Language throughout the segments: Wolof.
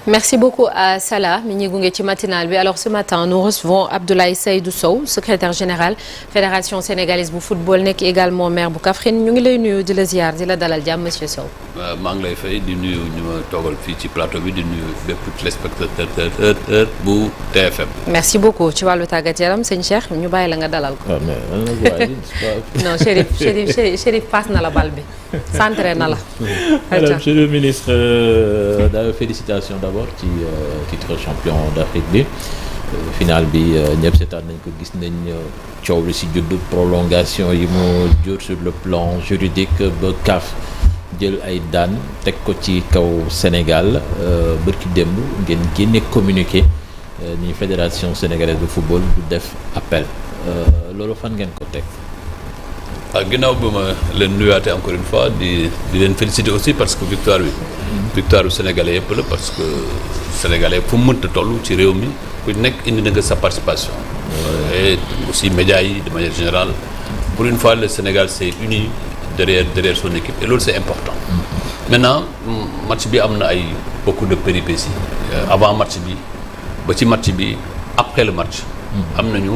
Merci beaucoup à Salah mi ñuy gunge ci matinal bi. Alors ce matin nous recevons Abdoulaye Seydou Sow secrétaire général fédération sénégalaise bu football nekk également maire bu Kaffrine ñu ngi lay nuyu di la ziar di la dalal jàmm monsieur Sow. maa ngi lay fay di nuyu ñu ma toogal fii ci plateau bi di nuyu bépp téléspectateur bu TFM. merci beaucoup ci wàllu tàggat yaram sëñ Cheikh ñu bàyyi la nga dalal ko. non Chérif passe na la bal bi centré na la. Madame, monsieur le ministre félicitations d'abord ci titre champion d'Afrique bi final bi ñëpp seetaan nañ ko gis nañ coow li si judd prolongation yi mu jur sur le plan juridique ba CAF jël ay daan teg ko ci kaw Sénégal bërki démb ngeen génne communiqué ni fédération sénégalaise de football du def appel loolu fan ngeen ko teg. Ginnaaw ba ma leen nuyuwaatee encore une fois di leen féliciter aussi parce que victoire bu sénégalais yëpp la parce que sénégalais fu mu mënta toll ci réew mi ku nekk indi na nga sa participation. Et aussi médias yi de manière générale pour une fois le Sénégal s'est uni derrière son équipe et loolu c'est important. Maintenant match bi am na ay beaucoup de péripéties avant match bi ba ci match bi après le match. am nañu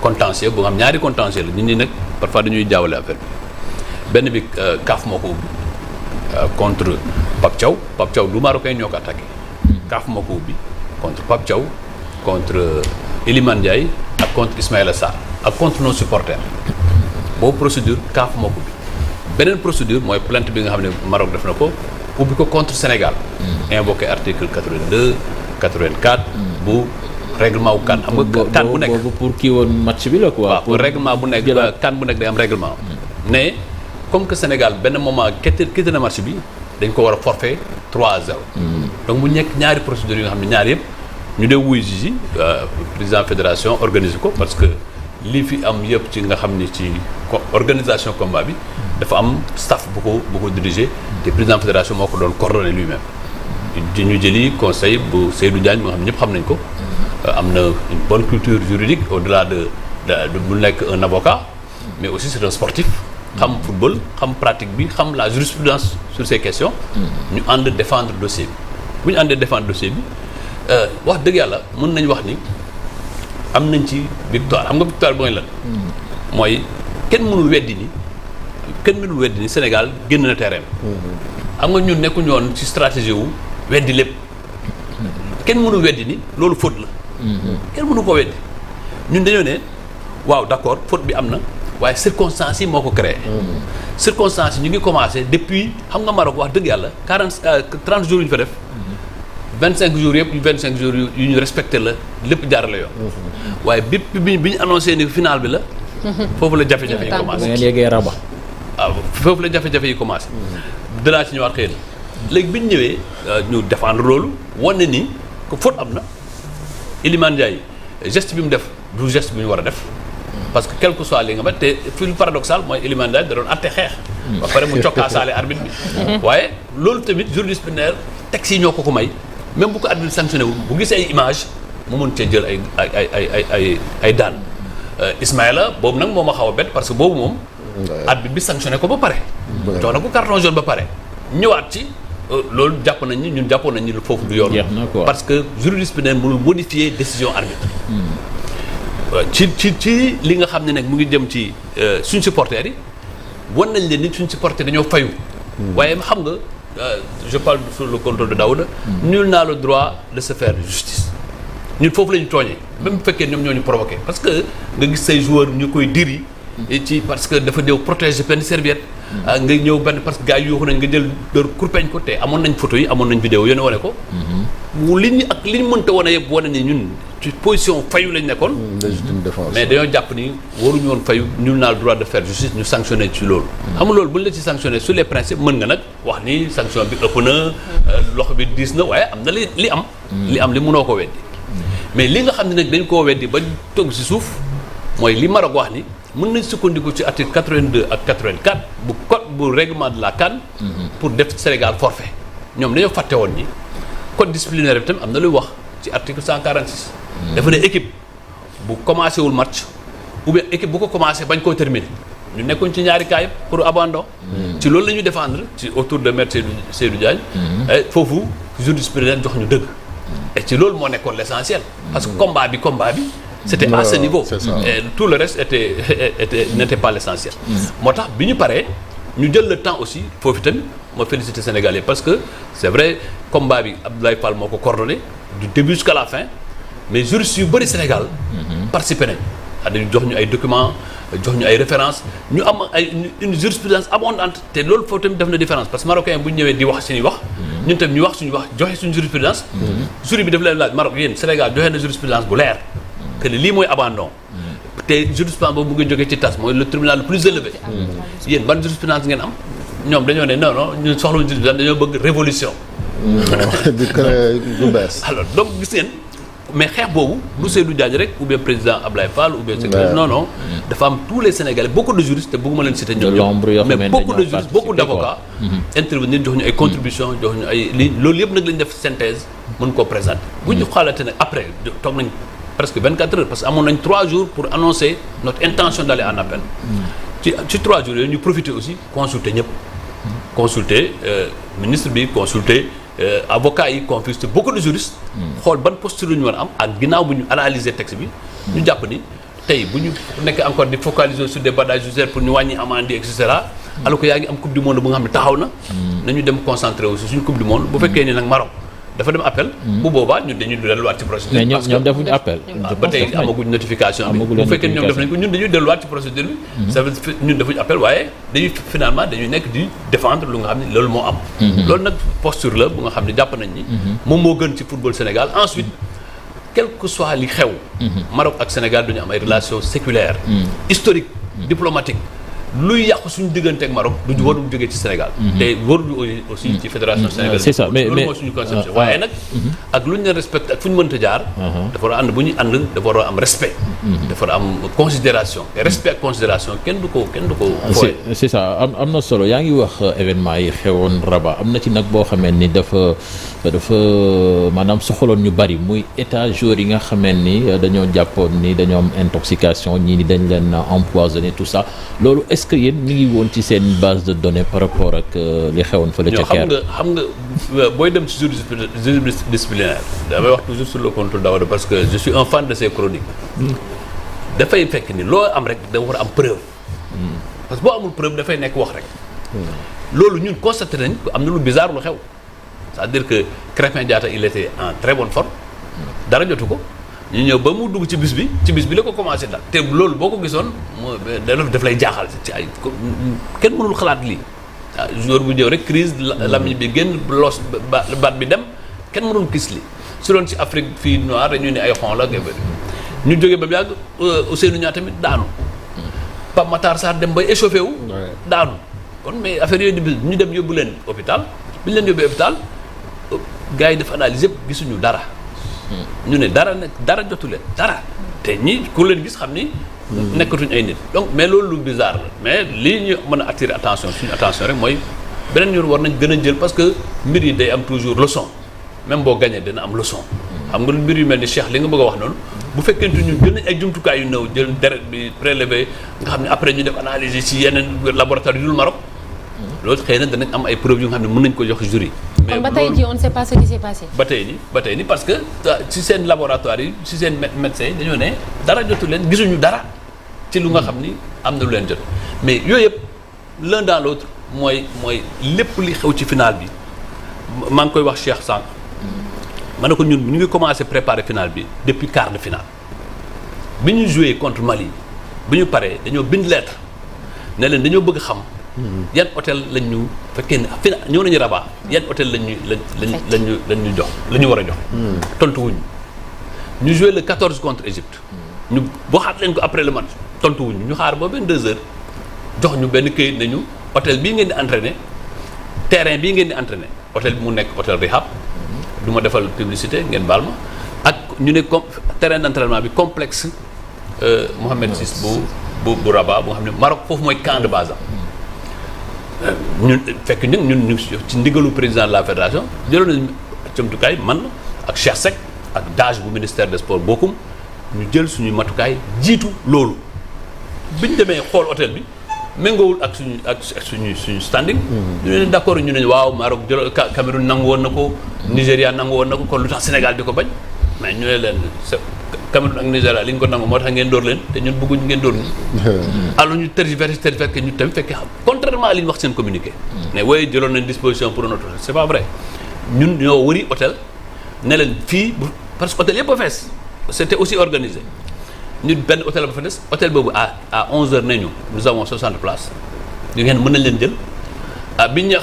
contentieux bu nga xam ñaari contentieux la nit ñi nag parfois dañuy jaawale affaire bi benn bi CAF moo ko ubbi contre Pape Thiaw du Marocain ñoo ko attaqué. CAF moo ko ubbi contre Pape Thiaw contre Iliman Ndiaye ak contre Ismaïla Sarr ak contre nos supporters boobu procédure CAF moo ko ubbi beneen procédure mooy plainte bi nga xam ne Maroc def na ko ubbi ko contre Sénégal. invoqué article 82 84 bu. règlement wu kan xam nga kan bu nekk pour kii woon match bi la quoi. waaw pour règlement bu nekk kan bu nekk day am règlement. mais comme que Sénégal benn moment quitté na match bi dañ ko war a forfait 3-0. donc mu nekk ñaari procédures yi nga xam ne ñaari yëpp ñu dee wuy ji président fédération organiser ko parce que lii fi am yëpp ci nga xam ni ci organisation combat bi dafa am staff bu ko diriger te président fédération moo ko doon coordonner lui-même. di ñu jëli conseil bu Seydou Diagne moo xam ne ñëpp xam nañ ko. am na une bonne culture juridique au-delà de bu nekk un avocat mais aussi c'est un sportif xam football xam pratique bi xam la jurisprudence sur ces questions ñu ànd défendre dossier bi bu ñu àndee défendre dossier bi wax dëgg yàlla mën nañ wax ni am nañ ci victoire xam nga victoire bi mooy lan mooy kenn mënul weddi ni Sénégal génn na terrain xam nga ñun nekkuñu woon ci stratégie wu weddi lépp kenn mënul weddi ni loolu faute la kenn mënu ko weddi ñun dañoo ne waaw d'accord faute bi am na waaye circonstances yi moo ko créé circonstances yi ñu ngi commencé depuis xam nga Maroc wax dëgg yàlla 30 jours yu ñu fa def 25 jours yëpp 25 jours yu ñu respecté la lépp jaar la yoon waaye bi ñu annoncé ni final bi la foofu la jafe-jafe yi commencé ngeen yeggee Rabat waaw foofu la jafe-jafe yi commencé danaa ci ñëwaat xëy na léegi bi ñu ñëwee ñu défendre loolu wane ni que faute am na Iliman Ndiaye geste bi mu def du geste bi ñu war a def parce que quel que soit li nga te fi lu paradoxal mooy Iliman Ndiaye da doon atte xeex ba pare mu cokkaasaale arbitre bi waaye loolu tamit juridisciplinaire texte yi ñoo ko may même bu ko arbitre sanctionné wul bu gisee ay image mu mën cee jël ay daan Ismaïla boobu nag moo ma xaw a bett parce que boobu moom arbitre bi sanctionné ko ba pare jox na ko carton jaune ba pare ñëwaat ci loolu jàppoon nañ ni foofu du yoon parce que juridisciplinaire mënul modifier décision arbitre ci li nga xam ne nag mu ngi jëm ci suñ supporters yi wan nañ leen ni suñ supporters dañoo fayu waaye xam nga je parle sous le contrôle de Daouda nul n'a le droit de se faire justice ñun foofu la ñu tooñee même bu fekkee ñoom ñoo ñu provoqué parce que nga gis say joueurs ñu koy diri ci parce que dafa déw protéger benn serviette nga ñëw benn parce que gars yi yooxu nañ nga jël dër kurpeñ ko te amoon nañ photo yi amoon nañ vidéo yéen wane ko li ñu mënta wane yëpp wane ni ñun ci position fayu lañ nekkoon mais dañoo jàpp ni waruñu woon fayu nul n'a le droit de faire justice ñu sanctionné ci loolu xam nga loolu buñ la ci sanctionné sur les principes mën nga nag wax ni sanction bi ëpp na loxo bi diis na waaye am na li mënoo ko weddi mais li nga xam ne nag dañ koo weddi ba toog si suuf mooy li Maroc wax ni mën nañ sukkandiku ci article 82 ak 84 bu code bu règlement de la CAN pour def Sénégal forfait ñoom dañoo fàtte woon ni code disciplinaire bi tamit am na luy wax ci article 146 dafa ne équipe bu commencé wul match ou bien équipe bu ko commencé bañ koo terminer ñu nekkoon ci ñaari cas yëpp pour abandon ci loolu la ñuy défendre ci autour de maître Seydou Diagne foofu jurisprudence jox ñu dëgg et ci loolu moo nekkoon l'essentiel parce que combat bi c'était à ce niveau et tout le reste n'était pas l'essentiel moo tax bi ñu paree ñu jël le temps aussi foofu tamit ma féliciter Sénégalais parce que c'est vrai combat bi Abdoulaye Fall moo ko coordonné du début jusqu'à la fin mais juristes yu bëri Sénégal participé nañ dañu jox ñu ay documents jox ñu ay références ñu am une jurisprudence abondante te loolu foofu tamit def na différence parce que marocain bu ñu ñëwee di wax suñuy wax ñun tamit ñu wax suñu wax joxe suñu jurisprudence jury bi daf leen laaj Maroc yéen Sénégal joxe na jurisprudence bu leer que lii mooy abandon te jurisprudence boobu mu ngi jógee ci TAS mooy le tribunal le plus élevé yéen ban jurisprudence ngeen am ñoom dañoo ne non ñun soxlawuñu jurisprudence dañoo bëgg révolution di créer lu bees alors donc gis ngeen mais xeex boobu du Seydou Diagne rek ou bien président Ablaye Fall ou bien non dafa am tous les Sénégalais beaucoup de juristes te bëgguma leen citer ñoom mais beaucoup de juristes beaucoup d'avocats intervenir jox ñu ay contributions jox ñu ay li loolu yëpp nag lañu def synthèse mën koo présenter bu ñu xalaatee nag après toog nañ presque 24 heures parce que amoon nañ 3 jours pour annoncer notre intention d'aller en appel ci 3 jours yooyu ñu profiter aussi consulter ñëpp consulter ministre bi consulter avocats yi consulter beaucoup de juristes xool ban posture la ñu war a am ak ginnaaw bu ñu analyser texte bi ñu jàpp ni tey bu ñu nekk encore di focaliser sur des barrages judiciaires pour ñu wàññi amende et cetera alors que yaa ngi am coupe du monde bu nga xam ne taxaw na nañu dem concentrer aussi suñu coupe du monde bu fekkee ni nag Maroc dafa dem appel bu boobaa ñun dañuy delluwaat ci procédure mais ñoom defuñu appel ba tey amaguñ notification bi bu fekkee ñoom def nañ ko ñun dañuy delluwaat ci procédure bi ça veut ñun defuñu appel waaye dañuy finalement dañuy nekk di défendre lu nga xam ne loolu moo am loolu nag posture la bu nga xam ne jàpp nañ ni moom moo gën ci football Sénégal ensuite quel que soit li xew Maroc ak Sénégal dañu am ay relations séculaires historiques diplomatiques luy yàqu suñu diggante ak Maroc du warul jógee ci Sénégal te warul aussi ci fédération sénégalaise c'est ça mais loolu mooy suñu conception waaye nag ak lu ñu leen respecté ak fu ñu mënta jaar dafa war a ànd bu ñuy ànd dafa war a am respect dafa war a am considération et respect ak considération kenn du ko fooye c'est ça am na solo yaa ngi wax événement yi xewoon Rabat am na ci nag boo xamee ni dafa maanaam soxaloon ñu bari muy état joueurs yi nga xamee ni dañoo jàppoon ni dañoo am intoxication ñii ni dañ leen empoisonné tout ça loolu est-ce que yéen mi ngi woon ci seen base de données par rapport ak li xewoon fële ca Caire xam nga booy dem ci justice disciplinaire damay wax toujours sur le contrôle Daouda parce que je suis un fan de ces chroniques dafay fekk ni loo am rek da war a am preuve parce que boo amul preuve dafay nekk wax rek loolu ñun constaté nañ am na lu bizarre lu xew c'est-à-dire que Krépin Diatta il était en très bonne forme dara jotu ko ñu ñëw ba mu dugg ci bis bi la ko commencé daal te loolu boo ko gisoon daf lay jaaxal ci ay kenn mënul xalaat lii waaw joueur bu ñëw rek crise lamiñ bi génn loos baat bi dem kenn mënul gis li su doon ci Afrique fii noir dañu ne ay xon la ñu jógee ba mu yàgg Ousseynou Niang tamit daanu Pape Matar Sarr dem bay échauffé wu daanu kon mais affaire yooyu ñu dem yóbbu leen hôpital bi ñu leen yóbbee hôpital gars yi def analyse yëpp gisuñu dara ñu ne dara jotu leen dara te ñi ku leen gis xam ni nekkatuñ ay nit donc mais loolu lu bizarre la mais lii ñu mën a attirer attention suñu attention rek mooy beneen yoon war nañ gën a jël parce que mbir yi day am toujours leçon même boo gagné dina am leçon xam nga mbir yu mel ni Cheikh li nga bëgg a wax noonu bu fekkente ñu jël nañ ay jumtukaay yu néew jël deret bi prélevé nga xam ne après ñu def analyse ci yeneen laboratoire yu dul Maroc loolu xëy na danañ am ay preuves yu nga xam ne mën nañ ko jox jury kon ba tey jii on ne sait pas ce qui s'est passé. ba tey ni parce que ci seen laboratoire yi ci seen médecins yi dañoo ne dara jotu leen gisuñu dara ci lu nga xam ni am na lu leen jot mais yooyu yëpp l'un dans l'autre mooy lépp li xew ci final bi maa ngi koy wax Cheikh sànq ma ne ko ñun ñu ngi commencé préparer final bi depuis quart de finale bi ñu joué contre Mali bi ñu paree dañoo bind lettre ne leen dañoo bëgg xam yan hôtel lañ ñu fekkee ne final ñëw nañu Rabat yan hôtel lañ ñu jox la ñu war a jox tontu wuñu ñu joué le 14 contre Égypte ñu waxaat leen ko après le match tontu wuñu ñu xaar ba 22 heures jox ñu benn këyit nañu hôtel bii ngeen di entraîné terrain bii ngeen di entraîné hôtel bi mu nekk hôtel Rihab du ma defal publicité ngeen baal ma ak ñu ne terrain d'entraînement bi complexe Mohamed VI bu Rabat bu nga xam ne Maroc foofu mooy camp de base ñun fekk ñun ci ndigalu président de la fédération jëloon nañu jumtukaay man ak Cheikh Seck ak DAGE bu ministère des sports bokkum ñu jël suñuy matukaay jiitu loolu bi ñu demee xool hôtel bi méngoowul ak suñu standing. ñu ne d'accord ñu ne waaw Maroc jël Cameroun nangu woon na ko. Nigéria nangu woon na ko kon lu tax Sénégal di ko bañ mais ñu ne leen Cameroun ak Nigéria li ñu ko nangu moo tax ngeen dóor leen te ñun bëgguñ ngeen dóor ñu. alors ñu tergiversé que ñu tamit fekkee xam contrairement à li ñu wax seen communiqué. ne waaye jëloon nañ disposition pour notre hôtel c'est pas vrai ñun ñoo wëri hôtel ne leen fii parce que hôtel yëpp a fees c'était aussi organisé. ñun benn hôtel ba fa des hôtel boobu à 11h nañu nous avons 60 places yu ngeen mën nañ leen jël bi ñu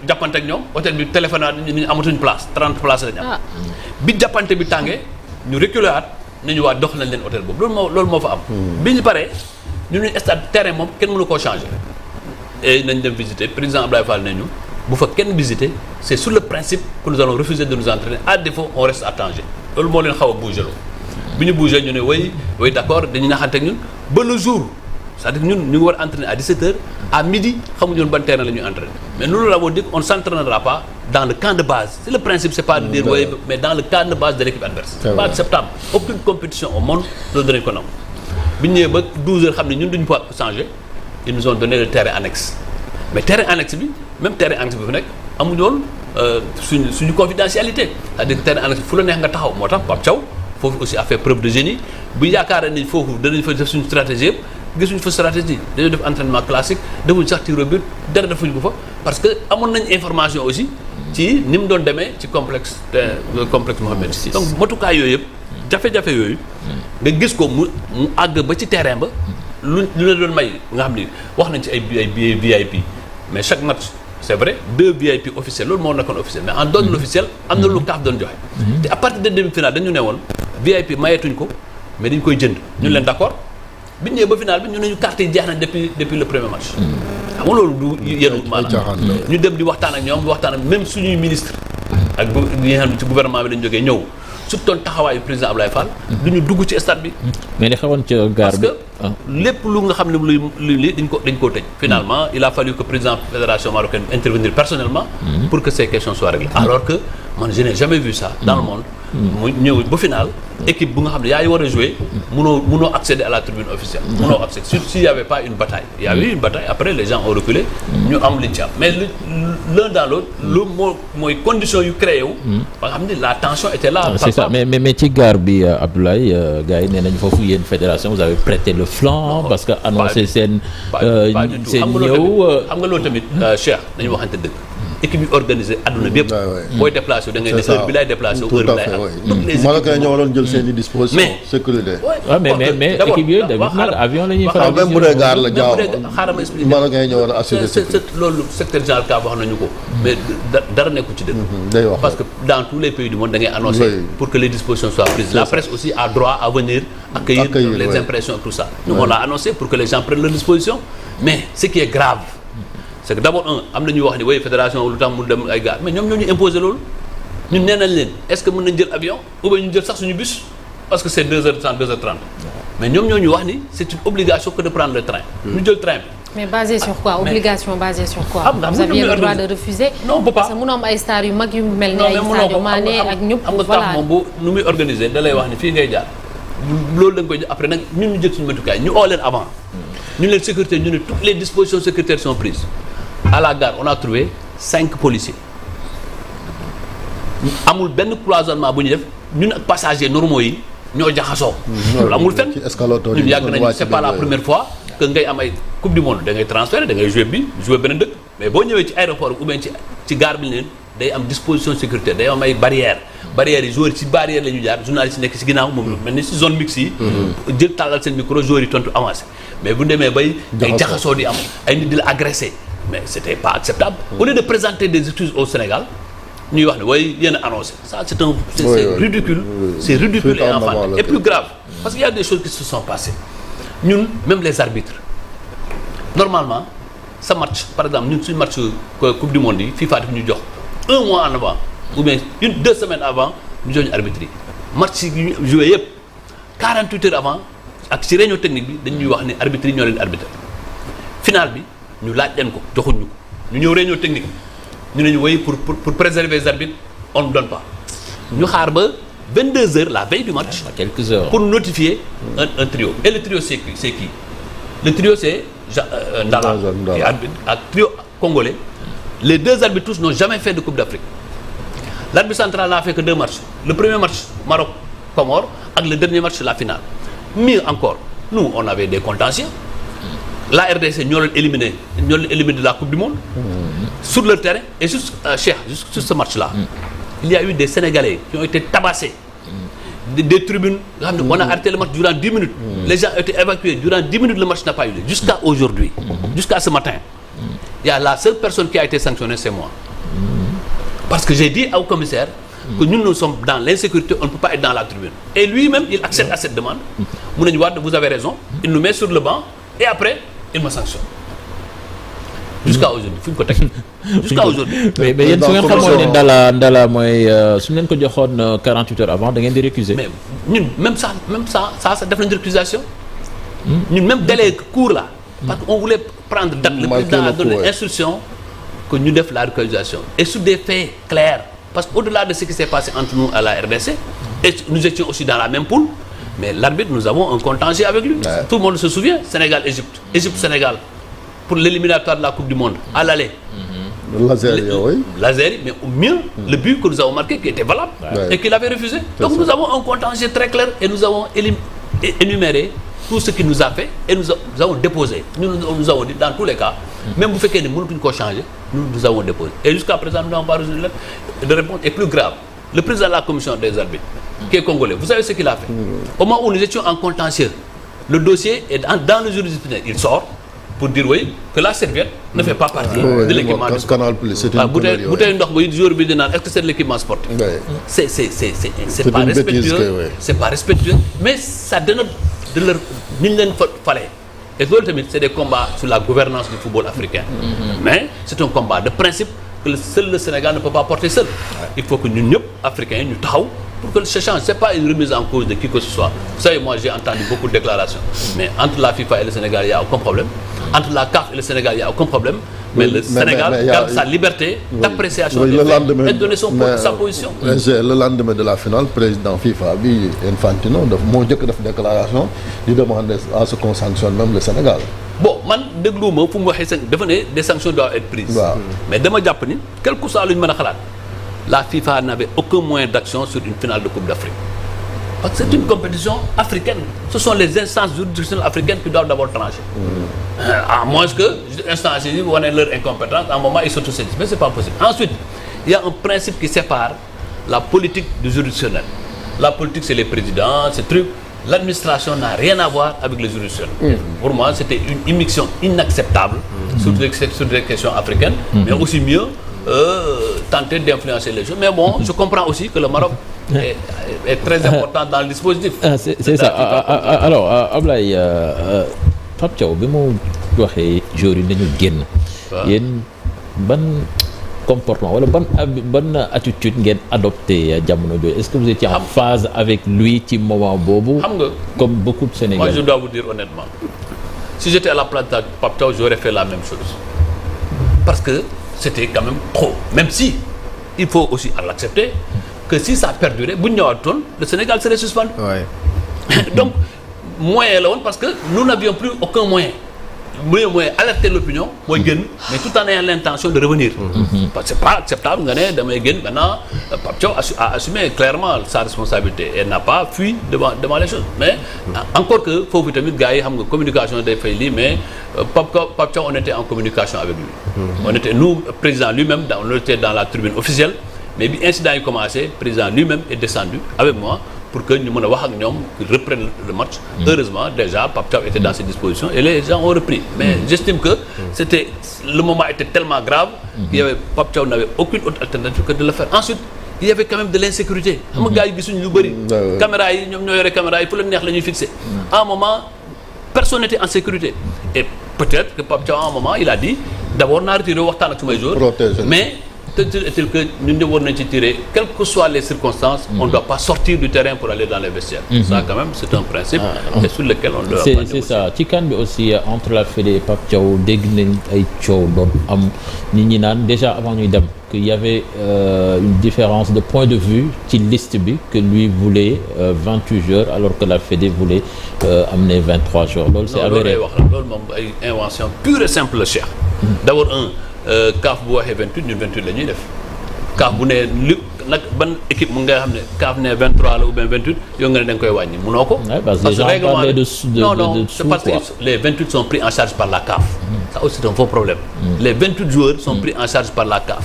jàppante ak ñoom hôtel bi téléphone ñu amatuñ place 30 places lañ am. bi jàppante bi tàngee ñu reculé waat nañu waa dox nañ leen hôtel boobu loolu moo fa am. bi ñu paree ñu stade terrain moom kenn mënu koo changer. et nañ dem visiter président Abdoulaye Fall nañu bu fa kenn visiter c'est sur le principe que nous allons refuser de nous entraîner à défaut on reste à Tanger loolu moo leen xaw a bougé loo. bi ñu bougé ñu ne oui d'accord dañuy naxante ak ñun ba le jour c'est-à-dire ñun ñu ngi war a entraîner à 17h à midi xamuñu woon ban terrain la ñuy entraîner mais nous l'avons dit on ne s'entraînera pas dans le camp de base c'est le principe c'est pas de dire oui mais dans le camp de base de l'équipe adverse c'est pas acceptable aucune compétition au monde loolu danañ ko nangu bi ñu ñëwee ba 12h xam ne ñun duñu pas changer ils nous ont donné le terrain annexe mais terrain annexe bi même terrain annexe bi fi nekk amuñu woon suñu confidentialité c'est-à-dire terrain annexe bi fu la neex nga taxaw moo tax Pape Thiaw foofu aussi a fait preuve de génie bu yaakaar ni foofu danañ fa def suñu stratégie yëpp gisuñu fa stratégie dañoo def entraînement classique defuñu sax tir au but dara defuñu ko fa parce que amoon nañ information aussi ci ni mu doon demee ci complexe Mohamed VI donc matukaay yooyu yëpp jafe-jafe yooyu nga gis ko mu àgg ba ci terrain ba lu la doon may nga xam ni wax nañ ci ay VIP mais chaque match c'est vrai 2 VIP officiels loolu moo nekkoon officiel mais en dehors de l'officiel am na lu CAF doon joxe te à partir de demi-finale dañu ne woon VIP mayetuñ ko mais dañ koy jënd ñu leen d'accord bi ñu ñëwee ba final bi ñu ne ñu carte yi jeex nañ depuis le premier match xam nga loolu du yenu maanaam ñu dem di waxtaan ak ñoom di waxtaan ak même suñuy ministre ak ñi nga xam ne ci gouvernement bi dañu jógee ñëw surtout taxawaayu président Abdoulaye Fall du ñu dugg ci stade bi mais li xewoon ci gaar bi parce que lépp lu nga xam ne lu dañ koo tëj finalement il a fallu que président fédération marocaine intervenir personnellement pour que ces questions soient réglées alors que man je n'ai jamais vu ça dans le monde mu ñëw ba final équipe bu nga xam ne yaa ngi war a jouer mënoo accéder à la tribune officielle mënoo accéder s'il y avait pas une bataille il y a eu une bataille après les gens ont reculé ñu am liñ ci am mais l'un dans l'autre lu mooy condition yu créé wu ba nga xam ne la tension était là c'est ça mais ci gaar bi Abdoulaye gars yi nee nañu foofu yéen fédération vous avez prêté le flanc parce que annoncé seen ñëw xam nga loolu tamit Cheikh dañu waxante dëgg équipe yi organisée adduna bi yëpp booy déplacé wu da ngay ne heure bi laay déplacé wu heure bi laay am toutes les équipes ñoo waroon jël seen i disposition sécurité mais équipe yooyu tamit nag avion la ñuy faral même bu dee gaar la jaaw xaaral ma expliqué Marocain ñoo war a assurer loolu secteur général ka wax nañu ko mais dara nekku ci dëgg parce que dans tous les pays du monde da ngay annoncé pour que les dispositions soient prises la presse aussi a droit à venir accueillir les impressions tout ça nous on l'a annoncé pour que les gens prennent leurs dispositions mais ce qui est grave c'est que d'abord am na ñuy wax ni oui fédération lu tax mu dem ay gaar mais ñoom ñoo ñu imposer loolu ñun nee nañ leen est-ce que mën nañ jël avion ou bien ñu jël sax suñu bus parce que c'est 2h30 2h30 mais ñoom ñoo ñu wax ni c'est une obligation que de prendre le train. ñu jël train bi. mais basé sur quoi obligation basée sur quoi. vous aviez le droit de refuser. non on peut pas parce que mënoo am ay stars yu mag yu mel ni ay Sadio Mané ak ñëpp. voilà xam nga moom bu nu muy organiser da lay wax ni fii ngay jaar loolu da nga koy jël après nag ñun ñu jël suñu matukaay ñu oo leen avant ñu leen sécurité ñu ne toutes les dispositions sécuritaires sont prises. À la gare on a trouvé 5 policiers amul benn cloisonnement bu ñu def ñun ak passagers normaux yi ñoo jaxasoo. loolu amul fenn ñun yàgg nañu c'est pas la première fois que ngay am ay coupe du monde da ngay transférer da ngay jouer beneen dëkk mais boo ñëwee ci aéroport ou bien ci gare bi leen day am disposition sécuritaire day am ay barrières yi joueurs ci barrière la ñu jaar journalistes yi nekk ci ginnaaw moom mel ni ci zone mixte yi. jël tàllal seen micro joueurs yi tontu avancé mais bu demee bay ay jaxasoo di am ay nit di la agressé. mais c'était pas acceptable. Au lieu de présenter des excuses au Sénégal ñuy wax ne way yéen a annoncé ça c'est ridicule. C'est ridicule et enfantine et plus grave parce qu'il y a des choses qui se sont passées ñun même les arbitres normalement sa match par exemple ñun suñu match coupe du monde yi FIFA daf ñu jox 1 mois en avant ou bien 2 semaines avant ñu jox ñu arbitre yi match yi ñu joué yëpp 48 heures avant ak ci réunion technique bi dañuy wax ne arbitre yi ñoo leen arbitre final bi. ñu laaj leen ko joxuñ ñu ko ñu ñëw réunion technique ñu ne ñu woy pour préserver les arbitres on ne donne pas ñu xaar ba 22h la veille du match. quelques heures pour notifier un trio et le trio c'est qui le trio c'est Ndala et arbitre ak trio congolais. Les deux arbitres tous n'ont jamais fait de Coupe d'Afrique. L'arbitre central n'a fait que 2 matchs. Le premier match Maroc-Comores ak le dernier match la finale. Mieux encore, nous on avait des contentieux. La RDC ñoo leen éliminé de la Coupe du Monde. Sur leur terrain et juste Cheikh, juste sur ce match-là. Il y a eu des Sénégalais qui ont été tabassés. Des tribunes, on a arrêté le match durant 10 minutes. Les gens ont été évacués. Durant 10 minutes, le match n'a pas eu lieu. Jusqu'à aujourd'hui, jusqu'à ce matin. Il y a la seule personne qui a été sanctionnée, c'est moi. Parce que j'ai dit au commissaire que nous sommes dans l'insécurité, on ne peut pas être dans la tribune. Et lui-même, il accède à cette demande. Mouneni Wade, vous avez raison. Il nous met sur le banc et après, il me sanctionne. Jusqu'à aujourd'hui fu ñu ko teg jusqu'à aujourd'hui. mais yéen su ngeen xamoon ne Ndala mooy su ngeen ko joxoon 48 heures avant da ngeen di récuser. mais ñun même ça def nañu récusation. ñun même délai court là. parce que on voulait prendre date. Le président a donné instruction que ñu def la récusation et sur des faits clairs parce que au-delà de ce qui s'est passé entre nous à la RDC et nous étions aussi dans la même poule mais l'arbitre nous avons un contentieux avec lui. Tout le monde se souvient Sénégal-Égypte Égypte-Sénégal. Pour l'éliminatoire de la Coupe du Monde, à l'aller. Lazeri, mais au mieux, le but que nous avons marqué, qui était valable, et qu'il avait refusé. Donc nous avons un contentieux très clair et nous avons énuméré tout ce qu'il nous a fait et nous avons déposé. Nous avons dit, dans tous les cas, même vous faites que nous ne pouvons pas changer, nous avons déposé. Et jusqu'à présent, nous n'avons pas reçu de réponse. Et plus grave, le président de la commission des arbitres, qui est congolais, vous savez ce qu'il a fait? Au moment où nous étions en contentieux, le dossier est dans le juridictionnel, il sort. Pour dire oui que la serviette ne fait pas partie de l'équipement du sport. Bouteille ndox ba jour bi di naan est-ce que c'est de l'équipement sportif? C'est pas respectueux. C'est pas respectueux mais ça dénote de leur ni ñu leen fale. Et loolu tamit c'est des combats sur la gouvernance du football africain. Mais c'est un combat de principe que seul le Sénégal ne peut pas porter seul. Il faut que ñun ñëpp africains ñu taxaw pour que ce change. C'est pas une remise en cause de qui que ce soit. Vous savez, moi j'ai entendu beaucoup de déclarations. Mais entre la FIFA et le Sénégal, il n'y a aucun problème. Entre la CAF et le Sénégal, il n'y a aucun problème. Mais le Sénégal garde sa liberté d'appréciation et de donner sa position. Le lendemain de la finale, président FIFA, Infantino, moo njëkk def déclaration di demander à ce qu'on sanctionne même le Sénégal. Bon man dégluwuma fu mu waxee dafa ne des sanctions doivent être prises. Mais dama jàpp ni quel que soit lu ñu mën a xalaat la FIFA n'avait aucun moyen d'action sur une finale de Coupe d'Afrique. Parce que c'est une compétition africaine. Ce sont les instances juridictionnelles africaines qui doivent d'abord trancher. À moins que les instances yi wane leur incompétence, à un moment ils s'autosaisissent. Mais c'est pas possible. Ensuite, il y a un principe qui sépare la politique du juridictionnel. La politique, c'est les présidents, c'est truc. L'administration n'a rien à voir avec le juridictionnel. Pour moi, c'était une immixtion inacceptable sur des questions africaines, mais aussi mieux tenter d'influencer les choses. Mais bon, je comprends aussi que le Maroc est très important dans le dispositif. C'est ça. Alors, Ablaye, Pape Thiaw bi mu waxee jour yi nañu génn. Yéen ban comportement wala ban attitude ngeen adopté jamono jooju est-ce que vous étiez en phase avec lui ci moment boobu. xam nga comme beaucoup de Sénégalais. Moi je dois vous dire honnêtement si j'étais à la place de Pape Thiaw j'aurais fait la même chose parce que c'était quand même trop même si il faut aussi l'accepter que si ça perdurait bu ñu ñëwaatoon le Sénégal serait suspendu. Donc moyen la woon parce que nous n'avions plus aucun moyen. mooy alerter l'opinion mooy génn mais tout en ayant l'intention de revenir. Parce que c'est pas acceptable nga ne damay génn maintenant Pape Thiaw a assumé clairement sa responsabilité et n'a pas fui devant les choses mais encore que foofu tamit gars yi xam nga communication day fay lii mais Pape Thiaw on était en communication avec lui. On était nous président lui-même on était dans la tribune officielle mais bi incident yi commencé président lui-même est descendu avec moi. Pour que nous reprennent le match. Heureusement, déjà, Pape Thiaw était dans ses dispositions et les gens ont repris. Mais j'estime que le moment était tellement grave qu'il y avait, Pape Thiaw n'avait aucune autre alternative que de le faire. Ensuite, il y avait quand même de l'insécurité. Caméra, il faut le fixer. À un moment, personne n'était en sécurité. Et peut-être que Pape Thiaw, à un moment, il a dit d'abord, on a retiré tous les jours. Mais est-il que nous devons tirer, quelles que soient les circonstances, on ne doit pas sortir du terrain pour aller dans les vestiaires. Ça, quand même, c'est un principe et sur lequel on doit pas négocier. C'est ça. Ci CAN bi aussi entre la Fédé Pape Thiaw dégg nañ ay coow doon am nit ñi naan déjà avant ñuy dem qu'il y avait une différence de point de vue ci liste bi que lui voulait 28 joueurs alors que la Fédé voulait amener 23 joueurs loolu c'est avéré. loolu moom ay invention pure et simple la Cheikh. d'abord CAF bu waxee 28 ñun 28 la ñuy def CAF bu ne li nag ban équipe mu nga xam ne CAF ne 23 la ou bien 28 yow nga ne da nga koy wàññi munoo ko. parce que règlement non c'est parce que les 28 sont pris en charge par la CAF. ça aussi c'est un faux problème. les 28 joueurs sont pris en charge par la CAF.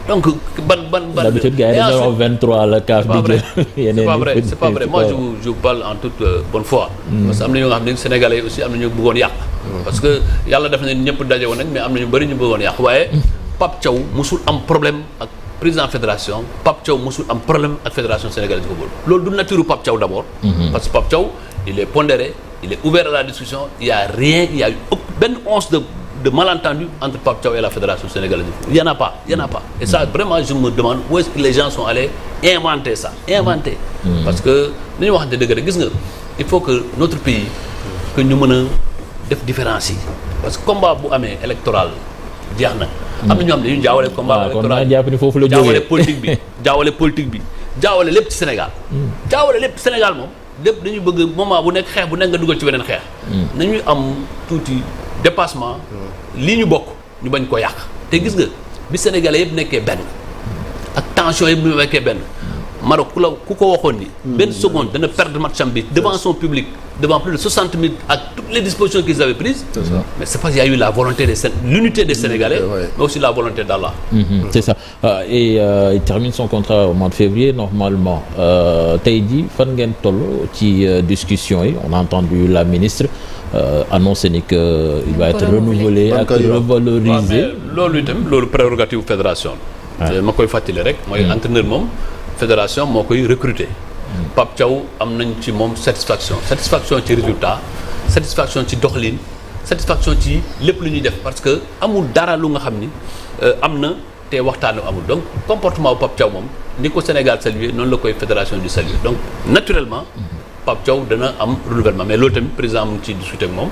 donc ban. d'habitude gars yi dañoo wax 23 la CAF di jël. c'est pas vrai moi je parle en toute bonne foi. parce que am na ñoo nga xam ne Sénégalais aussi am na ñu bëggoon yàq. parce que yàlla def na ñëpp daje woon nag mais am na ñu bëri ñu bëggoon yàq waaye Pape Thiaw musul am problème ak président fédération Pape Thiaw musul am problème ak fédération sénégalaise de football loolu du nature Pape Thiaw d'abord. parce que Pape Thiaw il est pondéré il est ouvert à la discussion il y a eu benn once de malentendu entre Pape Thiaw et la fédération sénégalaise de football il y en a pas et ça vraiment je me demande où est-ce que les gens sont allés inventer ça parce que ni ñu waxante dëgg rek gis nga il faut que notre pays que ñu mën a def différence yi parce que combat bu amee électoral jeex na. am na ñoo xam ne ñu jaawale combat électoral jaawale politique bi jaawale lépp ci Sénégal. jaawale lépp Sénégal moom lépp dañuy bëgg moment bu nekk xeex bu nekk nga dugal ci beneen xeex. nañuy am tuuti dépassement. lii ñu bokk ñu bañ ko yàq te gis nga bi Sénégalais yëpp nekkee benn ak tension yëpp ñu nekkee benn. Maroc ku ko waxoon ni benn seconde dana perdre match bi devant son public devant plus de 60 000 ak toutes les dispositions qu'ils avaient prises. C'est ça. Mais c'est parce qu'il y a eu la volonté l'unité des Sénégalais, mais aussi la volonté d'Allah. C'est ça. Et il termine son contrat au mois de février normalement. Tey jii fan ngeen toll ci discussion yi on a entendu la ministre annoncer ni que il va être renouvelé ak revalorisé. loolu itam loolu prérogative fédération la. ma koy fàttali rek mooy entraîneur moom. fédération moo koy recruter Pape Thiaw am nañ ci moom satisfaction ci résultat satisfaction ci doxalin satisfaction ci lépp lu ñuy def parce que amul dara lu nga xam ni am na te waxtaanu amul donc comportement bu Pape Thiaw moom ni ko Sénégal saluer noonu la koy fédération du saluer donc naturellement Pape Thiaw dana am renouvellement mais loolu tamit président mu ngi ciy discuter ak moom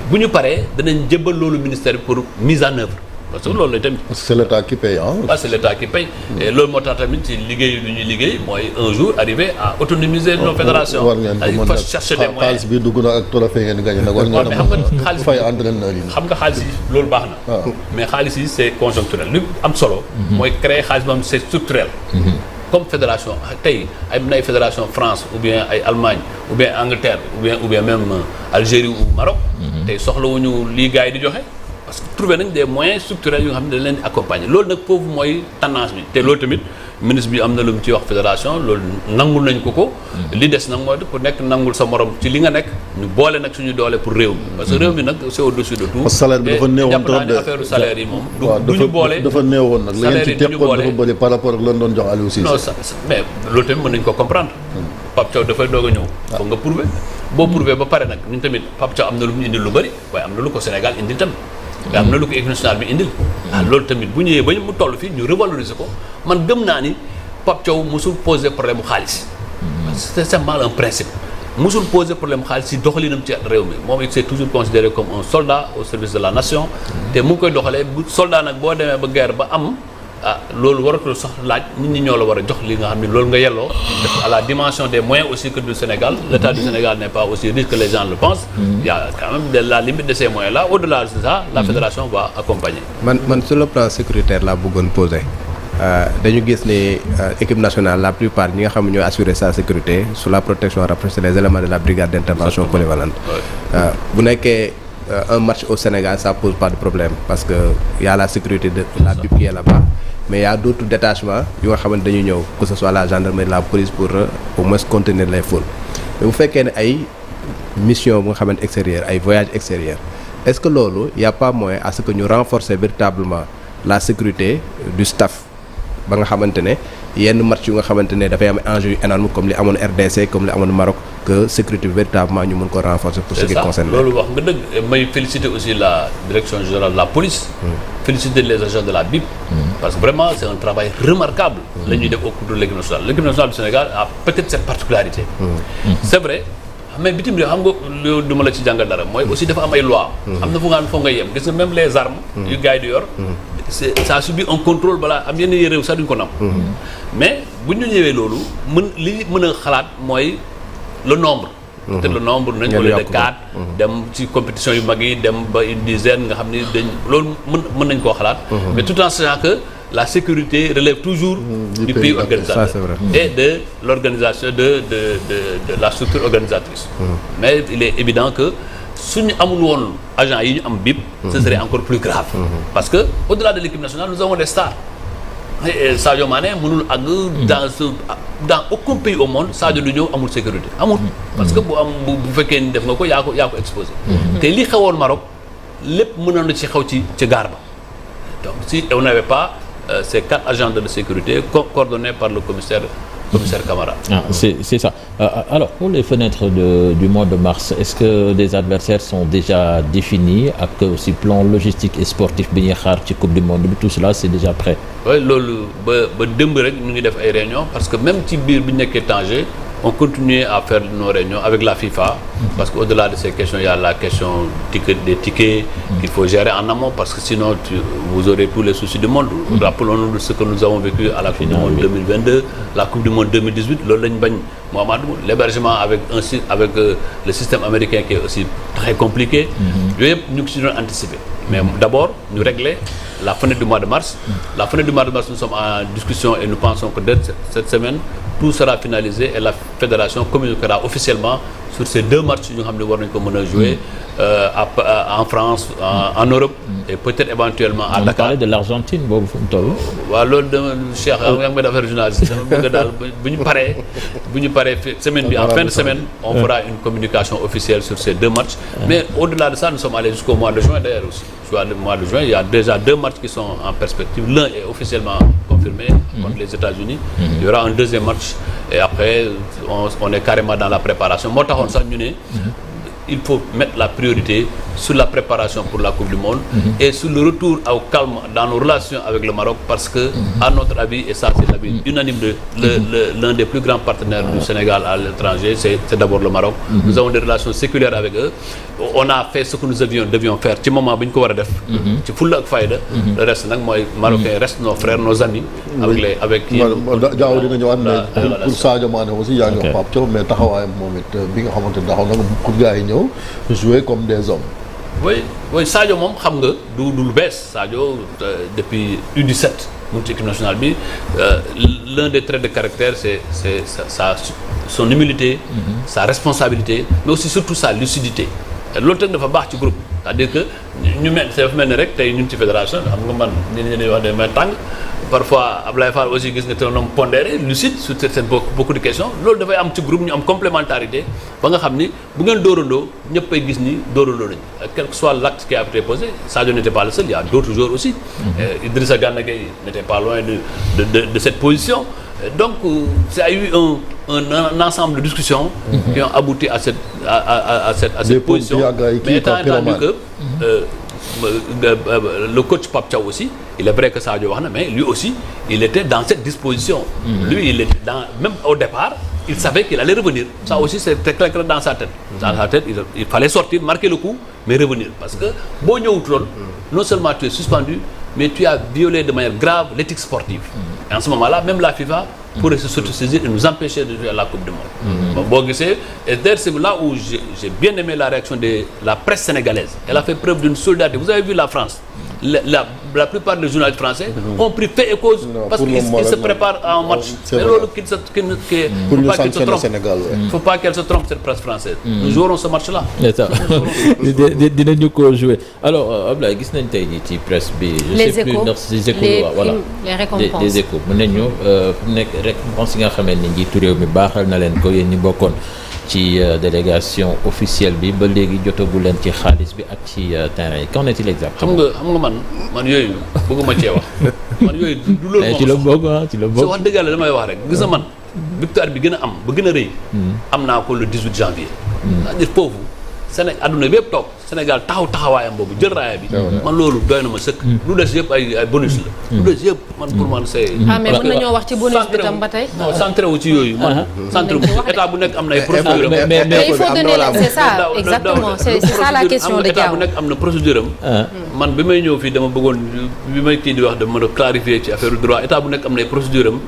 bu ñu paree danañ jébbal loolu ministère pour mise en œuvre parce que loolu la tamit. c'est l'État qui paye c'est l'État qui paye. et loolu moo tax tamit ci liggéey lu ñuy liggéey mooy un jour arriver à autonomiser nos fédérations. war ngeen ko mën a chercher des moyens xaalis bi dugg na ak trophée ngeen gagné nag war ngeen a mën a fay entraîneur yi. xam nga xaalis yi loolu baax na. mais xaalis yi c'est conjoncturel li am solo. mooy créer xaalis boo xam c'est structurel. comme fédération tey ay mën ay fédération France ou bien ay Allemagne ou bien Angleterre ou bien même Algérie ou Maroc. tey soxlawuñu lii gars yi di joxe. parce que trouver nañ des moyens structurels yu nga xam ne dañ leen di accompagner loolu nag foofu mooy tendance bi te loolu tamit ministre bi am na lu mu ci wax fédération loolu nangul nañ ko li des nag mooy ku nekk nangul sa morom ci li nga nekk ñu boole nag suñu doole pour réew mi parce que réew mi nag c'est au-dessus de tout. salaire bi dafa néewoon trop de affaire salaire yi moom. du ñu boole dafa néewoon nag. salaire yi du ñu boole dafa bëri par rapport ak lan doon jox Aliou Cissé. non mais loolu tamit mën nañu ko comprendre. Pape Thiaw dafay doog a ñëw. foog nga prouver boo prouver ba pare nag ñun tamit Pape Thiaw am na lu mu indil lu bëri waaye am na lu ko Sénégal indil tamit. mais am na lu ko équipe nationale bi indil. loolu tamit bu ñëwee ba mu toll fii ñu revaloriser ko man gëm naa ni Pape Thiaw musul poser problème mu xaalis. c'est simplement un principe. musul poser problème mu xaalis si doxalinam ci réew mi moom il s'est toujours considéré comme un soldat au service de la nation. te mu ngi koy doxalee bu soldat nag boo demee ba guerre ba am. loolu waratul sax laaj nit ñi ñoo la war a jox li nga xam ne loolu nga yelloo à la dimension des moyens aussi que du Sénégal l'État du Sénégal n'est pas aussi riche que les gens le pensent il y a quand même de la limite de ces moyens là au-delà de ça la fédération va accompagner man sur le plan sécuritaire laa bëggoon poser dañu gis ni équipe nationale la plupart ñi nga xam ne ñooy assurer sa sécurité sous la protection rapprochée des éléments de la brigade d'intervention polyvalente bu nekkee un match au Sénégal ça pose pas de problème parce que y a la sécurité de la BIP qui est là-bas mais y a d'autres détachements yu nga xamante dañuy ñëw que ce soit la gendarmerie la police pour au moins contenir les foules mais bu fekkee ne ay mission bu nga xamante extérieur ay voyages extérieurs est-ce que loolu y a pas moyen à ce que ñu renforcer véritablement la sécurité du staff ba nga xamante ne yenn match yu nga xamante ne dafay am enjeu yu énorme comme li amoon RDC comme li amoon Maroc que sécurité bi véritablement ñu mën ko renforcer pour ce qui concerne loolu wax nga dëgg may féliciter aussi la direction générale de la police féliciter les agents de la BIP parce que vraiment c'est un travail remarquable la ñuy def au cours de l'équipe nationale du Sénégal a peut-être cette particularité c'est vrai mais bitim réew xam nga loolu du ma la ci jàngal dara mooy aussi dafa am ay loi am na fu nga yem gis nga même les armes yu gars yi di yor ça subit un contrôle balaa am yenn réew sax duñ ko nam mais bu ñu ñëwee loolu li mën a xalaat mooy le nombre. te le nombre nañ ko leen de 4 dem ci compétition yu mag yi dem ba une dizaine nga xam ni loolu mën nañ koo xalaat. mais tout en sachant que la sécurité relève toujours du pays organisateur et de l'organisation de la structure organisatrice. Mais il est évident que suñu amul woon agent yi ñu am BIP ce serait encore plus grave parce que au-delà de l'équipe nationale nous avons des stars. Sadio Mané mënul àgg dans aucun pays au monde Sadio du ñëw amul sécurité amul parce que bu fekkee ni def nga ko yaa ko exposé te li xewoon Maroc lépp mënoon na ci xew ci gaar ba donc si on n'avait pas ces 4 agents de sécurité coordonnés par le commissaire Camara. C'est ça. Alors pour les fenêtres du mois de mars est-ce que des adversaires sont déjà définis ak aussi plan logistique et sportif bi ñuy xaar ci coupe du monde bi tout cela c'est déjà prêt. Oui loolu ba démb rek ñu ngi def ay réunions parce que même ci biir bi ñu nekkee Tanger on continue à faire nos réunions avec la FIFA parce que au-delà de ces questions il y a la question des tickets qu'il faut gérer en amont parce que sinon vous aurez tous les soucis du monde. Rappelons-nous de ce que nous avons vécu à la Coupe du monde 2022 la Coupe du monde 2018 loolu lañ bañ Mohamedou l'hébergement avec le système américain qui est aussi très compliqué. yooyu yëpp ñu ngi ci doon anticiper mais d'abord ñu régler la fenêtre du mois de mars. La fenêtre du mois de mars nous sommes en discussion et nous pensons que dès cette semaine tout sera finalisé et la fédération communiquera officiellement sur ces 2 matchs yu nga xam ne war nañu ko mën a jouer en France en Europe et peut-être éventuellement à Dakar. On parlait de l'Argentine boobu fu mu toll. waaw loolu dama Cheikh nga may affaire journaliste dama bëgg daal bu ñu paree semaine bi en fin de semaine on fera une communication officielle sur ces 2 matchs mais au-delà de ça nous sommes allés jusqu'au mois de juin d'ailleurs aussi. Le mois de juin il y a déjà 2 matchs qui sont en perspective l'un est officiellement confirmé contre les États-Unis il y aura un deuxième match et après on est carrément dans la préparation moo taxoon sax ñu ne il faut mettre la priorité sur la préparation pour la Coupe du Monde et sur le retour au calme dans nos relations avec le Maroc parce que à notre avis et ça c'est l'avis unanime de l'un des plus grands partenaires du Sénégal à l'étranger c'est d'abord le Maroc. Nous avons des relations séculaires avec eux. On a fait ce que nous devions faire ci moment bi ñu ko war a def ci fulla ak fayda le reste nag mooy Marocains restent nos frères nos amis avec qui jaaw dina ñëwaat mais pour Sadio Mané aussi yaa ngi wax Pape Thiaw mais taxawaayam moom it bi nga xamante ne taxaw na pour gars yi ñëw jouer comme des hommes. oui Sadio moom xam nga du lu bees Sadio depuis U17 mu ci équipe nationale bi l'un des traits de caractère c'est son humilité sa responsabilité mais aussi surtout sa lucidité loolu tamit dafa baax ci groupe c'est-à-dire que ñu dafa mel ni rek tey ñun ci fédération xam nga man ñi ñuy wax day may tàng parfois Ablaye Fall aussi gis nga te un homme pondéré lucide sur certaines beaucoup de questions loolu dafay am ci groupe ñu am complémentarité ba nga xam ni bu ngeen dóorandoo ñëpp ay gis ni dóorandoo nañu quel que soit l'acte qui a été posé Sadio n'était pas le seul il y a d'autres joueurs aussi Idrissa Gana Gueye n'était pas loin de cette position donc ça a eu un ensemble de discussions qui ont abouti à cette position mais étant entendu que le coach Pape Thiaw aussi il est vrai que Sadio wax na mais lui aussi il était dans cette disposition lui il était même au départ il savait qu'il allait revenir ça aussi c'était clair dans sa tête il fallait sortir marquer le coup mais revenir parce que boo ñëwutoon non seulement tu es suspendu mais tu as violé de manière grave l'éthique sportive et en ce moment-là même la FIFA pourrait se saisir et nous empêcher de jouer à la Coupe du Monde. Boo gisee et d'ailleurs c'est là où j'ai bien aimé la réaction de la presse sénégalaise. Elle a fait preuve d'une solidarité. Vous avez vu la France. La plupart des journalistes français ont pris fait et cause parce qu'ils se préparent à un match. Mais loolu faut pas qu'elle se trompe cette presse française. Nous jouerons ce match-là. dinañu ko jouer. Alors Ablaye gis nañ tey jii ci presse bi. Les échos voilà les récompenses les échos mën nañu fu mu nekk récompense yi nga xamee ni njiitu réew mi baaxal na leen ko yéen ñi bokkoon ci délégation officielle bi ba léegi jotagu leen ci xaalis bi ak ci terrain yi qu'en est-il exactement. xam nga man yooyu bëgguma cee wax man yooyu du loolu moom ci la bokk ci la bokk. wax dëgg yàlla damay wax rek gis nga man victoire bi gën a am ba gën a rëy am naa ko le 18 janvier c'est-à-dire foofu Sénégal adduna bi yëpp toog Sénégal taxawaayam boobu jël raaya bi man loolu doy na ma sëkk lu des yëpp ay bonus la lu des yëpp man pour man c'est mais mën nañoo wax ci bonus bi tam ba tey non centré wu ci yooyu man centré wu état bu nekk am na ay procédure mais il faut donner c'est ça exactement c'est ça la question de état bu nekk am na procédure am man bi may ñëw fii dama bëggoon bi may kii di wax dama mën a clarifier ci affaire droit état bu nekk am na ay procédure am.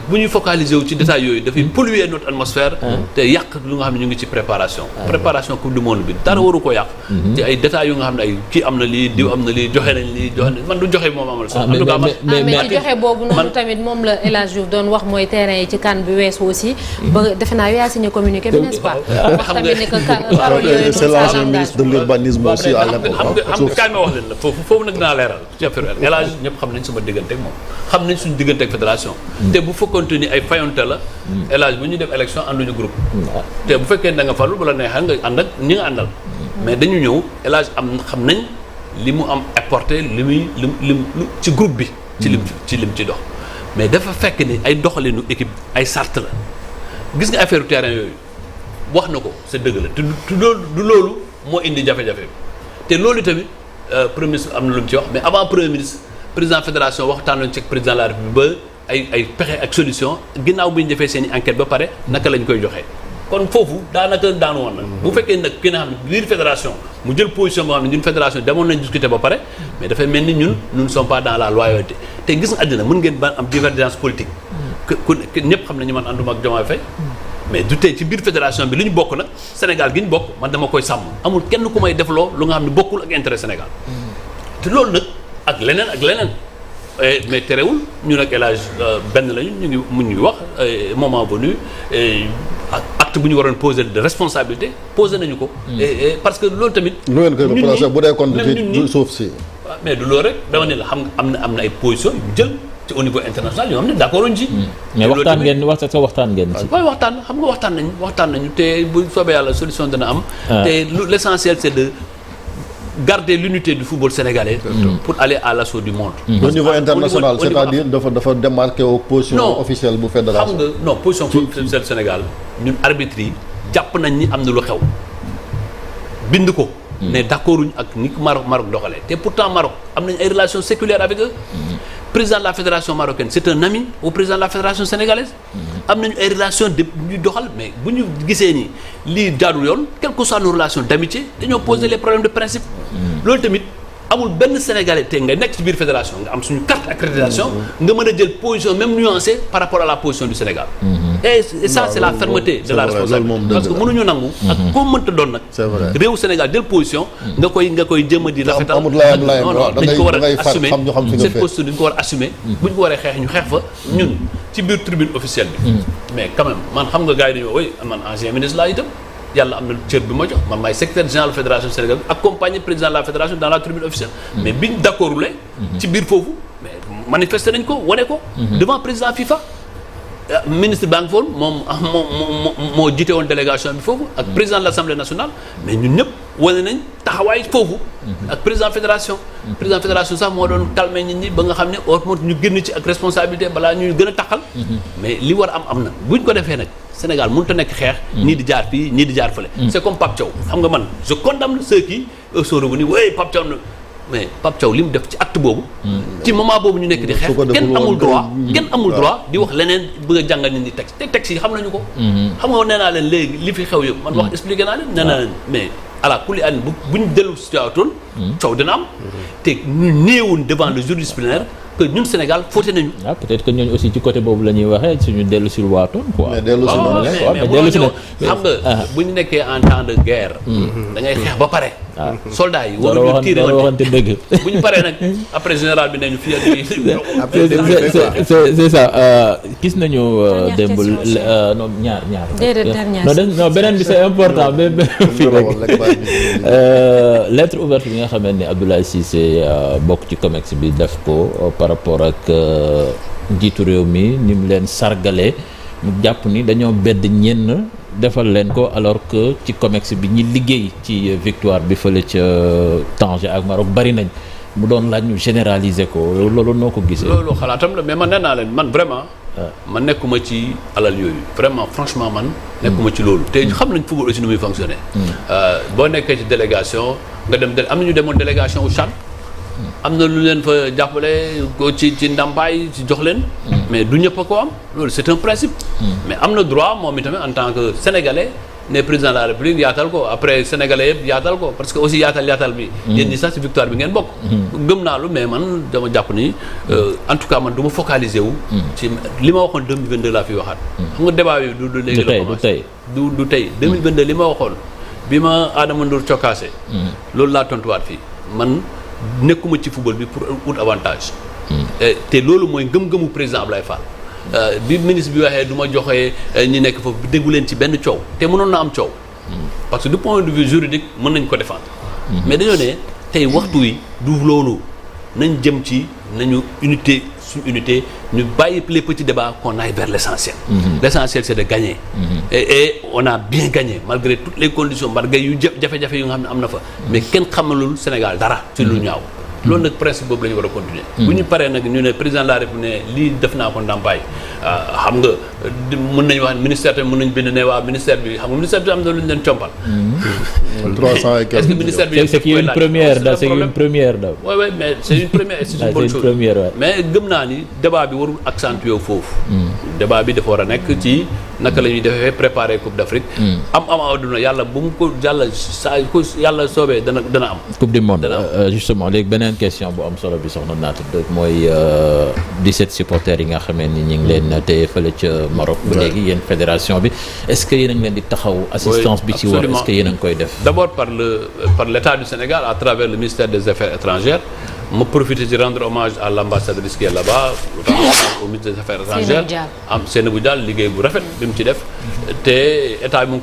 bu ñuy focaliser wu ci détails yooyu dafay polluer notre atmosphère. te yàq lu nga xam ne ñu ngi ci préparation. préparation coupe du monde bi dara waru ko yàq. ci ay détails yu nga xam ne ay kii am na lii diw am na lii joxe nañ lii joxe nañ man du joxe moom amal sax. en tout cas mais ci joxe boobu noonu tamit moom la El Hadj Diouf doon wax mooy terrain yi ci kan bi weesu aussi. ba defe naa yaa signé communiqué bi n'est-ce pas. wax tamit ne que parole yooyu c'est l'ancien ministre de l'urbanisme aussi à l'époque. xam nga kaay ma wax leen la foofu nag dinaa leeral ci affaire El Hadj ñëpp xam nañ sama diggante ak moom xam nañ suñu diggante ak fédération. te bu fekkoonte ni ay fayonte la. El Hadj bu ñu def élection ànduñu groupe. te bu fekkee da nga falu bu la neexee nga ànd ak ñi nga àndal. mais dañu ñëw El Hadj am xam nañ li mu am apporté li muy lim ci groupe bi. ci lim ci dox. mais dafa fekk ni ay doxalinu équipe ay sart la gis nga affaire terrain yooyu wax na ko c'est dëgg la te du loolu moo indi jafe-jafe te loolu tamit premier ministre am na lu mu ci wax mais avant premier ministre président fédération waxtaan nañu ci président de la République ba ay pexe ak solution ginnaaw bi ñu defee seen i enquête ba pare naka lañ koy joxee kon foofu daanaka daanu woon na bu fekkee nag ki nga xam ne biir fédération mu jël position boo xam ne ñun fédération demoon nañ discuter ba pare mais dafay mel ni ñun nous ne sommes pas dans la loyauté te gis nga àddina mën ngeen ba am divergence politique ku ñëpp xam nañu man ànduma ak Diomaye Faye mais du tey ci biir fédération bi li ñu bokk nag Sénégal gi ñu bokk man dama koy sàmm amul kenn ku may defloo lu nga xam ne bokkul ak intérêt Sénégal te loolu nag ak leneen mais terewul ñu nag El Hadj benn lañu ñu ngi wax moment venu acte bu ñu waroon poser de responsabilité poser nañu ko. parce que loolu tamit. lu ngeen koy reproché bu dee compte ci suuf si. mais du loolu rek dama ne la xam nga am na ay positions yu jël ci au niveau international yoo xam ne d'accord uñ ci. mais waxtaan ngeen ci. waaye xam nga waxtaan nañu te bu soobee yàlla solution dana am. te l'essentiel c'est de garder l'unité du football sénégalais. pour aller à l'assaut du monde. au niveau international c'est-à-dire dafa démarqué aux positions officielles bu fédération. xam nga non position officielle Sénégal ñun arbitre yi jàpp nañ ni am na lu xew. bind ko. ne d'accorduñ ak ni Maroc doxalee te pourtant Maroc am nañ ay relations séculaires avec eux. président de la fédération marocaine c'est un ami au président de la fédération sénégalaise. am nañu ay relations de ñuy doxal mais bu ñu gisee ni lii jaadul yoon quelles que soient nos relations d'amitié dañoo poser les problèmes de principe. loolu tamit amul benn sénégalais te nga nekk ci biir fédération nga am suñu carte accréditation nga mën a jël position même nuancée par rapport à la position du Sénégal. et ça c'est la fermeté de la responsabilité parce que mënuñu nangu. ak koo mënta doon nag. c'est vrai réew Sénégal jël position. nga koy jéem a di rafetal. amul layam non dañ ko war a assumer xam cette posture dañ ko war a assumer. bu ñu ko waree xeex ñu xeex fa ñun ci biir tribune officielle bi. mais quand même man xam nga gars yi dañoo woy man ancien ministre laa itam. yàlla am na cër bi ma jox man maay secrétaire général de la fédération sénégalaise accompagné président de la fédération dans la tribune officielle. mais biñ d'accordule ci biir foofu mais manifester nañ ko wane ko. devant président FIFA. ministre baa ngi foon moo jiite woon délégation bi foofu ak président de l'Assemblée nationale mais ñun ñëpp wane nañ taxawaay foofu. ak président fédération. président fédération sax moo doon calmer nit ñi ba nga xam ne au moins ñu génn ci ak responsabilité balaa ñuy gën a taxal. mais li war a am na buñ ko defee nag. Sénégal mënut a nekk xeex. ñii di jaar fii ñii di jaar fële. c'est comme Pape Thiaw xam nga man je condamne ceux qui sont revenus oui Pape Thiaw mais Pape Thiaw li mu def ci acte boobu. ci moment boobu ñu nekk di xeex kenn amul droit di wax leneen bëgg a jàngal nit ñi texte te texte yi xam nañu ko. xam nga nee naa leen léegi li fi xew yëpp man wax expliqué naa leen nee naa leen mais ala kulli an buñ dellu situation coow dina am. te ñu néewuñ devant le juge disciplinaire. que ñun Sénégal fauté nañu. ah peut-être que ñooñu aussi ci côté boobu la ñuy waxee suñu dellu si waatoon quoi. mais dellu si noonu mais xam nga bu ñu nekkee en temps de guerre. da ngay xeex ba pare. soldats yi waruñu tirer waxante dëgg. bu ñu paree nag après général bi nañu fii ak c'est ça gis nañu démb non ñaar. non beneen bi c'est important mais fii rek lettre ouverte bi nga xamante ne Abdoulaye Cissé bokk ci COMEX bi def ko. par rapport ak njiitu réew mi ni mu leen sargalee mu jàpp ni dañoo bedd ñenn defal leen ko alors que ci COMEX bi ñi liggéey ci victoire bi fële ca Tanger ak Maroc bari nañ mu doon laaj ñu généraliser ko loolu noo ko gisee. loolu xalaatam la mais man nee naa leen man vraiment. man nekkuma ci alal yooyu vraiment franchement man. nekkuma ci loolu te xam nañ football aussi nu muy fonctionner. boo nekkee ci délégation nga dem am na ñu demoon délégation au Tchad. am na lu leen fa jàppale ko ci ndàmpaay ci jox leen. mais du ñëpp a ko am loolu c'est un principe. mais am na droit moom itamit en tant que sénégalais ne président de la République yaatal ko après sénégalais yëpp yaatal ko parce que aussi yaatal bi yéen ñi sax ci victoire bi ngeen bokk gëm naa lu mais man dama jàpp ni en tout cas man du ma focaliser wu ci li ma waxoon 2022 laa fi waxaat xam nga débat bi du léegi la commencé du tey 2022 li ma waxoon bi ma Adama Ndour cokkaase loolu laa tontuwaat fii man nekkuma ci football bi pour ut avantage te loolu mooy ngëm-ngëmu président Ablaye Fall bi ministre bi waxee du ma joxee ñi nekk foofu déggu leen ci benn coow te mënoon na am coow parce que du point de vue juridique mën nañ ko défendre mais dañoo ne tey waxtu wi du loolu nañ jëm ci nañu unité suñu unité ñu bàyyi les petits débats qu'on aille vers l'essentiel l'essentiel c'est de gagner et on a bien gagné malgré toutes les conditions malgré yu jafe-jafe yu nga xam ne am na fa mais kenn xamalul Sénégal dara ci lu ñaaw loolu nag principe boobu la ñu war a continuer bu ñu paree nag ñu ne président de la République ne lii def naa ko ndàmpaay xam nga mën nañu wax ministère tamit mën nañu bind ne waa ministère bi xam nga ministère bi am na lu ñu leen compal 300 et quelques est-ce que ministère bi c'est une première c'est une première da oui mais c'est une première et c'est une bonne chose mais gëm naa ni débat bi warul accentuer foofu débat bi dafa war a nekk ci naka la ñuy defee préparer Coupe d'Afrique am adduna yàlla bu mu ko yàlla soobee dana am Coupe du monde justement léegi beneen question bu am solo bi soxna naata mooy 17 supporters yi nga xamee ni ñu ngi leen téye fële ca Maroc ba léegi yéen fédération bi est-ce que yéen a ngi leen di taxaw assistance bi ci war est-ce que yéen a ngi koy def d'abord par l'État du Sénégal à travers le ministère des Affaires étrangères ma profiter de rendre hommage à l'ambassadrice qui est là-bas au ministre des Affaires étrangères am Seynabou Dial liggéey bu rafet bi mu ci def te état bi mu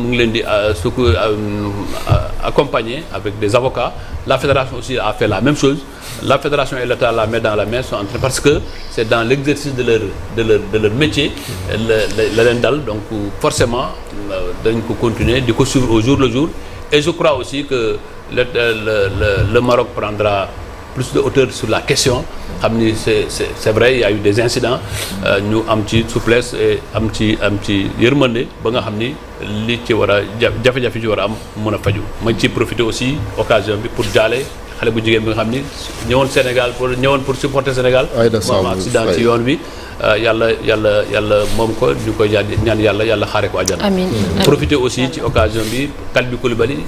ngi leen di accompagner avec des avocats la fédération aussi a fait la même chose la fédération et l'État la main dans la main sont en train parce que c'est dans l'exercice de leur métier la leen dal donc forcément dañ ko continuer di ko suivre au jour le jour et je crois aussi que le Maroc prendra plus de hauteur sur la question xam ni c'est vrai il y a eu des incidents ñu am ci souplesse et am ci yërmande ba nga xam ni li ci war a jafe-jafe ci war a am mën a faju ma ci profiter aussi occasion bi pour jaale xale bu jigéen bi nga xam ni ñëwoon pour supporter Sénégal moom accident ci yoon bi yàlla moom ko ñu koy ñaan yàlla xaare ko àjjana profiter aussi ci occasion bi Kalbi Koulibaly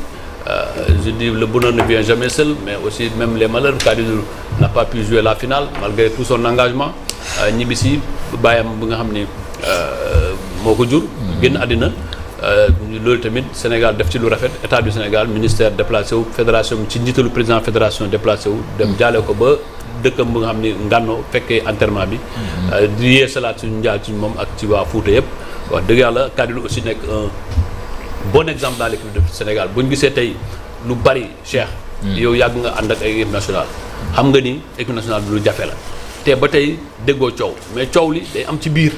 je dis le bonheur ne vient jamais seul mais aussi même les malheurs Kalidou n'a pas pu jouer la finale malgré tout son engagement ñibbisi bàyyam bi nga xam ni moo ko jur génn àddina loolu tamit Sénégal def ci lu rafet état du Sénégal ministère déplacé wu fédération ci njiitalu président fédération déplacé wu dem jaale ko ba dëkkam bi nga xam ni ngànnoo fekkee enterrement bi di yee salaat suñu njaal ci moom ak ci waa Fuuta yëpp wax dëgg yàlla Kalidou aussi nekk bon exemple dans l'équipe du Sénégal bu ñu gisee tey lu bari Cheikh yow yàgg nga ànd ak ay équipe nationale xam nga ni équipe nationale bi lu jafe la te ba tey déggoo coow mais coow li day am ci biir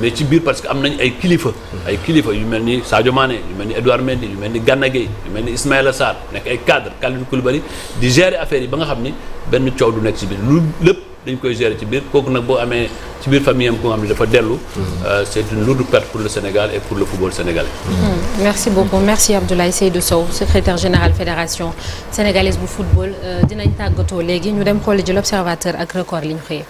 mais ci biir parce que am nañ ay kilifa yu mel ni Sadio Mané yu mel ni Edouard Mendy yu mel ni Gana Gueye yu mel ni Ismaïla Sarr nekk ay cadre Kalidou Koulibaly di gérer affaire yi ba nga xam ni benn coow du nekk ci biir lu lépp dañ koy gérer ci biir kooku nag boo amee ci biir famille am ko nga xam ne dafa dellu c'est une lourde perte pour le Sénégal et pour le football sénégalais merci beaucoup merci Abdoulaye Seydou Sow secrétaire général fédération sénégalaise bu football dinañ tàggatoo léegi ñu dem xooli ji l'observateur ak record li ñu xëyee